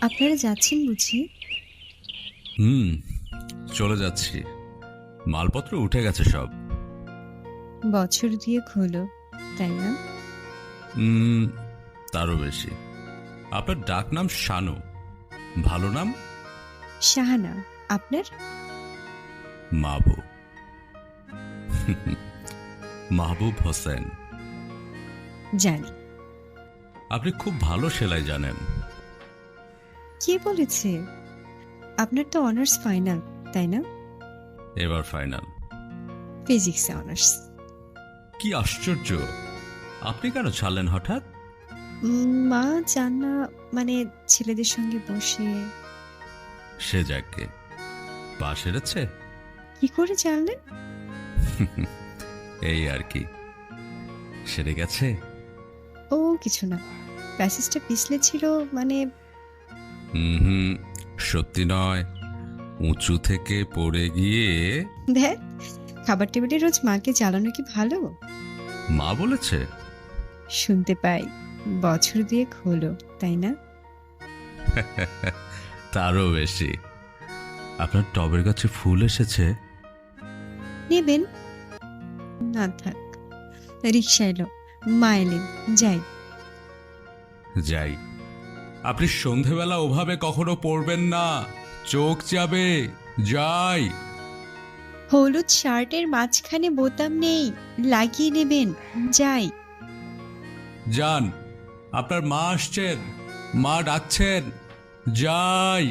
আপনারা যাচ্ছেন বুঝি? হুম, চলে যাচ্ছি। মালপত্র উঠে গেছে সব। বছর দুয়েক হলো, তাই না? উম, তারও বেশি। আপনার ডাক নাম শানু, ভালো নাম? শাহানা। আপনার? মাহবুব। মাহবুব হোসেন। জানি। আপনি খুব ভালো সেলাই জানেন। কে বলেছে? আপনার তো অনার্স ফাইনাল, তাই না? এবার ফাইনাল। ফিজিক্সে অনার্স। কি আশ্চর্য! আপনি কেন ছাড়লেন হঠাৎ? মা চান না, মানে ছেলেদের সঙ্গে বসে। সে যাকে পা সেরেছে। কি করে জানলেন? এই আর কি, সেরে গেছে। ও কিছু না, প্যাসেজটা পিছলে ছিল, মানে। হুম, সত্যি নয়। উঁচু থেকে পড়ে গিয়ে। দেখ, খাবার টেবিলে রোজ মাকে জ্বালানো কি ভালো? মা বলেছে? শুনতে পাই। বছর দুয়েক হলো, তাই না? তারও বেশি। আপনার টবের গাছে ফুল এসেছে। নেবেন? না থাক, রিক্সা এলো, মা এলেন, যাই। যাই। আপনি সন্ধেবেলা ওভাবে কখনো পড়বেন না, চোখ যাবে। যাই। হলুদ শার্টের মাঝখানে বোতাম নেই, লাগিয়ে নেবেন, যাই। যান। আপনার মা আসছেন, মা ডাকছেন। যাই।